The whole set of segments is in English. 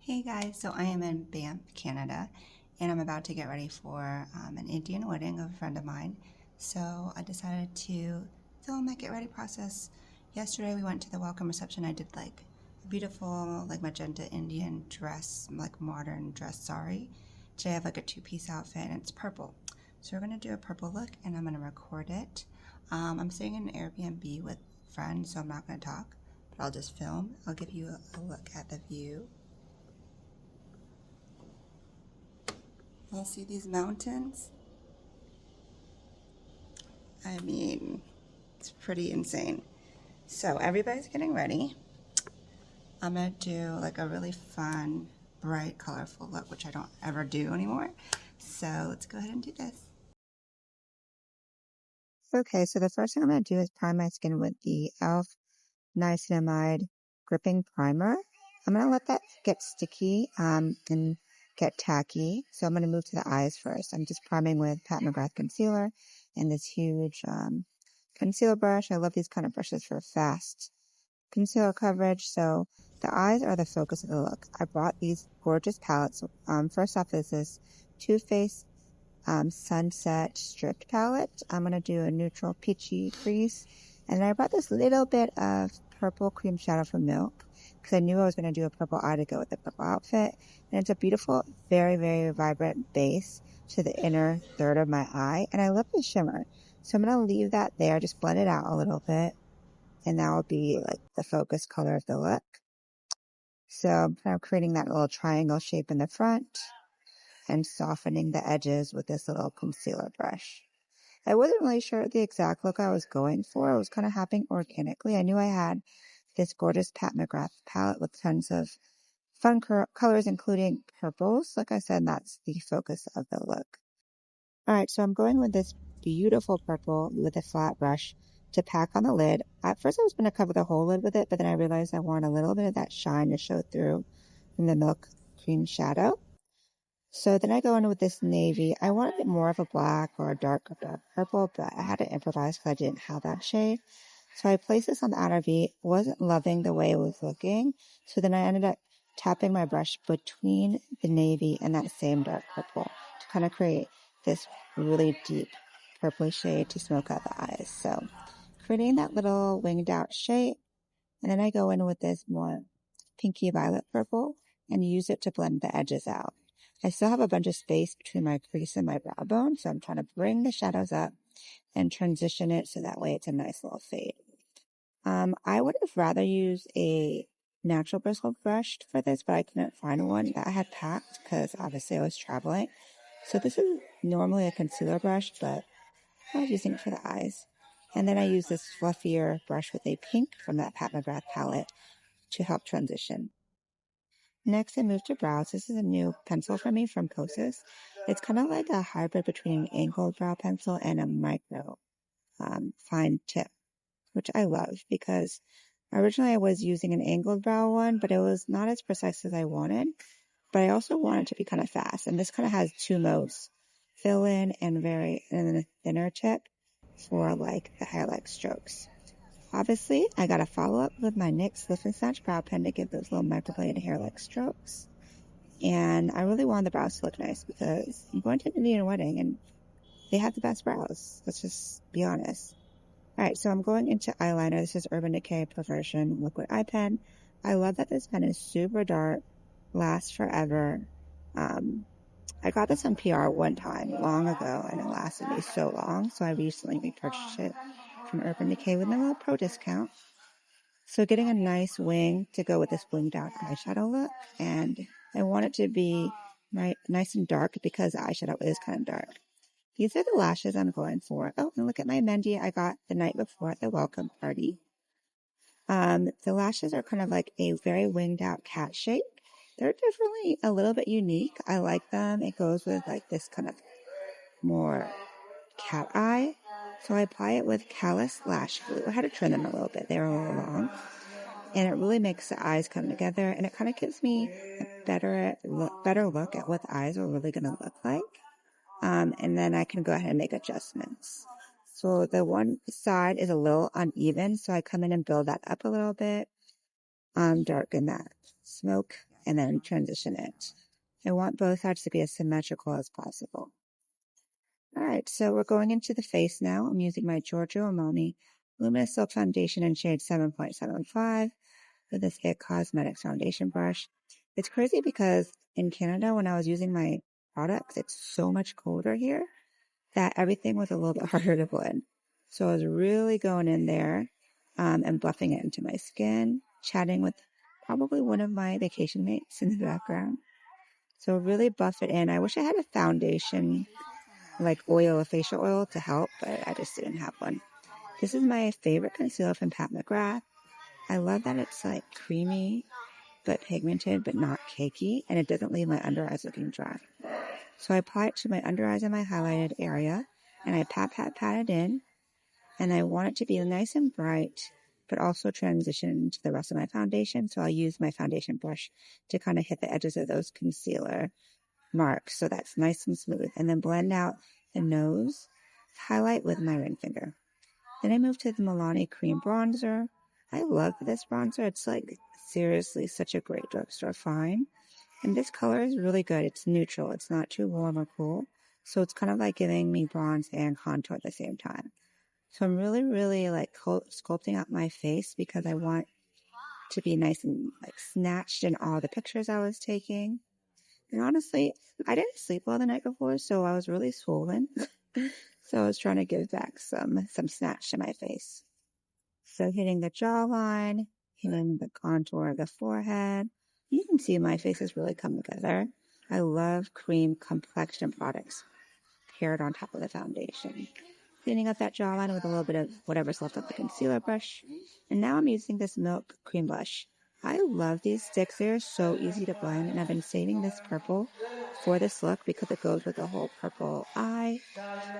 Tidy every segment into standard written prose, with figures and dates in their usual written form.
Hey guys, so I am in Banff, Canada, and I'm about to get ready for an Indian wedding of a friend of mine. So I decided to film my get ready process. Yesterday we went to the welcome reception. I did like a beautiful like magenta Indian dress, like modern dress sari. Today I have like a two-piece outfit and it's purple. So we're gonna do a purple look and I'm gonna record it. I'm staying in an Airbnb with friends, so I'm not gonna talk, but I'll just film. I'll give you a look at the view. Y'all see these mountains? I mean, it's pretty insane. So everybody's getting ready. I'm gonna do like a really fun, bright, colorful look, which I don't ever do anymore. So let's go ahead and do this. Okay, so the first thing I'm gonna do is prime my skin with the e.l.f. Niacinamide Gripping Primer. I'm gonna let that get sticky and get tacky. So I'm gonna move to the eyes first. I'm just priming with Pat McGrath concealer and this huge concealer brush. I love these kind of brushes for fast concealer coverage. So the eyes are the focus of the look. I brought these gorgeous palettes. First off is this Too Faced Sunset Stripped palette. I'm going to do a neutral peachy crease. And I brought this little bit of purple cream shadow from Milk because I knew I was going to do a purple eye to go with the purple outfit. And it's a beautiful, very, very vibrant base to the inner third of my eye. And I love the shimmer. So I'm going to leave that there, just blend it out a little bit. And that will be like the focus color of the look. So I'm kind of creating that little triangle shape in the front and softening the edges with this little concealer brush. I wasn't really sure the exact look I was going for. It was kind of happening organically. I knew I had this gorgeous Pat McGrath palette with tons of fun colors, including purples. Like I said, that's the focus of the look. All right, so I'm going with this beautiful purple with a flat brush to pack on the lid. At first I was going to cover the whole lid with it, but then I realized I want a little bit of that shine to show through from the milk cream shadow. So then I go in with this navy. I wanted more of a black or a dark purple, but I had to improvise because I didn't have that shade. So I placed this on the outer V, wasn't loving the way it was looking. So then I ended up tapping my brush between the navy and that same dark purple to kind of create this really deep purpley shade to smoke out the eyes. So creating that little winged out shape. And then I go in with this more pinky violet purple and use it to blend the edges out. I still have a bunch of space between my crease and my brow bone, so I'm trying to bring the shadows up and transition it so that way it's a nice little fade. I would have rather used a natural bristle brush for this, but I couldn't find one that I had packed because obviously I was traveling. So this is normally a concealer brush, but I was using it for the eyes. And then I use this fluffier brush with a pink from that Pat McGrath palette to help transition. Next, I move to brows. This is a new pencil for me from Kosas. It's kind of like a hybrid between an angled brow pencil and a micro fine tip, which I love because originally I was using an angled brow one, but it was not as precise as I wanted. But I also want it to be kind of fast. And this kind of has two modes, fill in and then a thinner tip for like the highlight strokes. Obviously, I got to follow up with my NYX Lift and Snatch brow pen to give those little microbladed hair-like strokes. And I really wanted the brows to look nice because I'm going to an Indian wedding and they have the best brows. Let's just be honest. All right, so I'm going into eyeliner. This is Urban Decay Perversion Liquid Eye Pen. I love that this pen is super dark, lasts forever. I got this on PR one time long ago and it lasted me so long. So I recently repurchased it from Urban Decay with a little pro discount. So getting a nice wing to go with this blinged out eyeshadow look. And I want it to be nice and dark because the eyeshadow is kind of dark. These are the lashes I'm going for. Oh, and look at my Mendy I got the night before at the welcome party. The lashes are kind of like a very winged out cat shape. They're definitely a little bit unique. I like them. It goes with like this kind of more cat eye. So I apply it with Callus Lash Glue. I had to trim them a little bit. They were a little long. And it really makes the eyes come together. And it kind of gives me a better look at what the eyes are really going to look like. And then I can go ahead and make adjustments. So the one side is a little uneven. So I come in and build that up a little bit. Darken that smoke and then transition it. I want both sides to be as symmetrical as possible. All right, so we're going into the face now. I'm using my Giorgio Armani Luminous Silk Foundation in shade 7.75 with this It Cosmetics foundation brush. It's crazy because in Canada, when I was using my products, it's so much colder here that everything was a little bit harder to blend. So I was really going in there and buffing it into my skin, chatting with probably one of my vacation mates in the background. So really buff it in. I wish I had a foundation like oil, a facial oil to help, but I just didn't have one. This is my favorite concealer from Pat McGrath. I love that it's like creamy, but pigmented, but not cakey, and it doesn't leave my under eyes looking dry. So I apply it to my under eyes and my highlighted area, and I pat it in, and I want it to be nice and bright, but also transition to the rest of my foundation. So I'll use my foundation brush to kind of hit the edges of those concealer marks so that's nice and smooth, and then blend out the nose, highlight with my ring finger. Then I move to the Milani Cream Bronzer. I love this bronzer. It's like seriously such a great drugstore find. And this color is really good. It's neutral. It's not too warm or cool. So it's kind of like giving me bronze and contour at the same time. So I'm really, really like sculpting out my face because I want to be nice and like snatched in all the pictures I was taking. And honestly, I didn't sleep well the night before, so I was really swollen. So I was trying to give back some snatch to my face. So hitting the jawline, hitting the contour of the forehead. You can see my face has really come together. I love cream complexion products paired on top of the foundation. Cleaning up that jawline with a little bit of whatever's left of the concealer brush. And now I'm using this Milk Cream Blush. I love these sticks. They're so easy to blend, and I've been saving this purple for this look because it goes with the whole purple eye.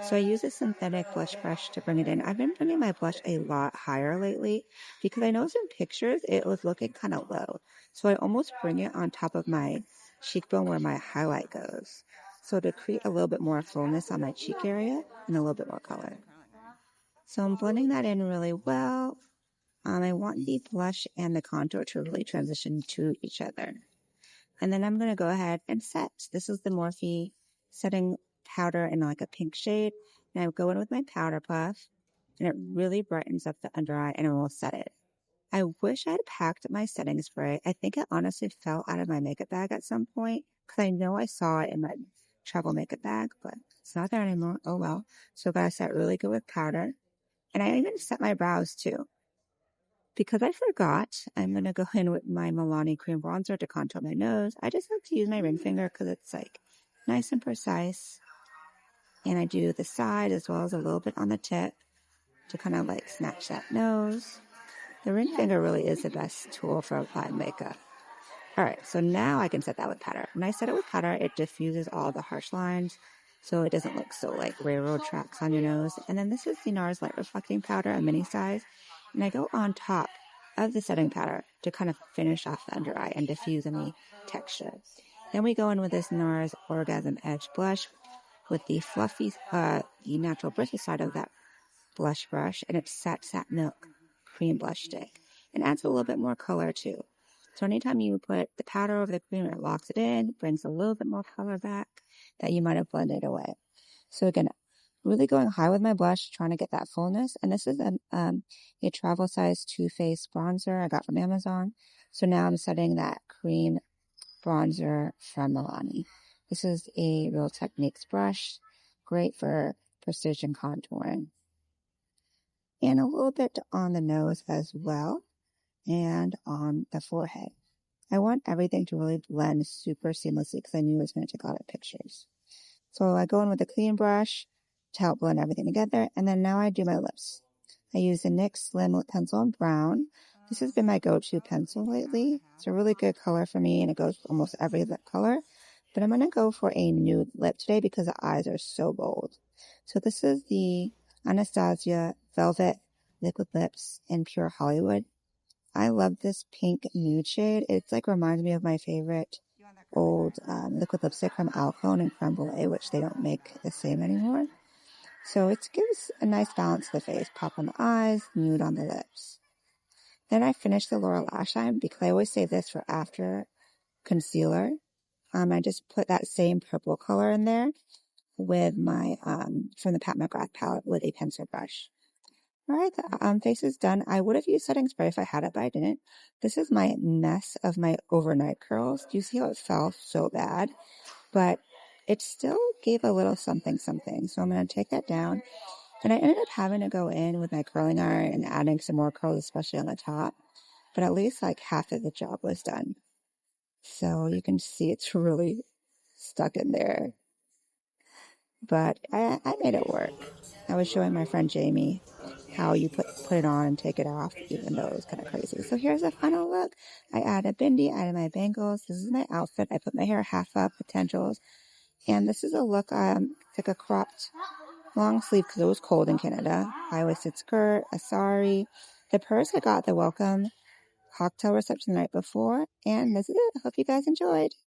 So I use a synthetic blush brush to bring it in. I've been bringing my blush a lot higher lately because I noticed in pictures it was looking kind of low. So I almost bring it on top of my cheekbone where my highlight goes. So to create a little bit more fullness on my cheek area and a little bit more color. So I'm blending that in really well. I want the blush and the contour to really transition to each other. And then I'm going to go ahead and set. This is the Morphe setting powder in like a pink shade. And I go in with my powder puff, and it really brightens up the under eye, and it will set it. I wish I had packed my setting spray. I think it honestly fell out of my makeup bag at some point because I know I saw it in my travel makeup bag, but it's not there anymore. Oh well. So I got to set really good with powder. And I even set my brows too. Because I forgot, I'm going to go in with my Milani Cream Bronzer to contour my nose. I just have to use my ring finger because it's like nice and precise. And I do the side as well as a little bit on the tip to kind of like snatch that nose. The ring finger really is the best tool for applying makeup. All right, so now I can set that with powder. When I set it with powder, it diffuses all the harsh lines so it doesn't look so like railroad tracks on your nose. And then this is the NARS Light Reflecting Powder, a mini size. And I go on top of the setting powder to kind of finish off the under eye and diffuse any texture. Then we go in with this NARS Orgasm Edge Blush with the fluffy, the natural bristle side of that blush brush, and it sets that Milk Cream Blush Stick and adds a little bit more color too. So anytime you put the powder over the cream, it locks it in, brings a little bit more color back that you might have blended away. So again, really going high with my blush, trying to get that fullness. And this is a travel size Too Faced bronzer I got from Amazon. So now I'm setting that cream bronzer from Milani. This is a Real Techniques brush, great for precision contouring. And a little bit on the nose as well, and on the forehead. I want everything to really blend super seamlessly because I knew it was going to take a lot of pictures. So I go in with a clean brush to help blend everything together, and then now I do my lips. I use the NYX Slim Lip Pencil in brown. This has been my go-to pencil lately. It's a really good color for me, and it goes for almost every lip color. But I'm going to go for a nude lip today because the eyes are so bold. So this is the Anastasia Velvet Liquid Lips in Pure Hollywood. I love this pink nude shade. It's like reminds me of my favorite old liquid lipstick from Alcone and Creme Brulee, which they don't make the same anymore. So it gives a nice balance to the face. Pop on the eyes, nude on the lips. Then I finish the lower lash line because I always save this for after concealer. I just put that same purple color in there with my, from the Pat McGrath palette with a pencil brush. All right, the face is done. I would have used setting spray if I had it, but I didn't. This is my mess of my overnight curls. Do you see how it fell so bad? But it still gave a little something something. So I'm going to take that down. And I ended up having to go in with my curling iron and adding some more curls, especially on the top. But at least like half of the job was done. So you can see it's really stuck in there. But I made it work. I was showing my friend Jamie how you put it on and take it off, even though it was kind of crazy. So here's a final look. I added a bindi, I added my bangles. This is my outfit. I put my hair half up, potentials. And this is a look, took a cropped long sleeve because it was cold in Canada. High-waisted skirt, a sari. The purse I got at the welcome cocktail reception the night before. And this is it. I hope you guys enjoyed.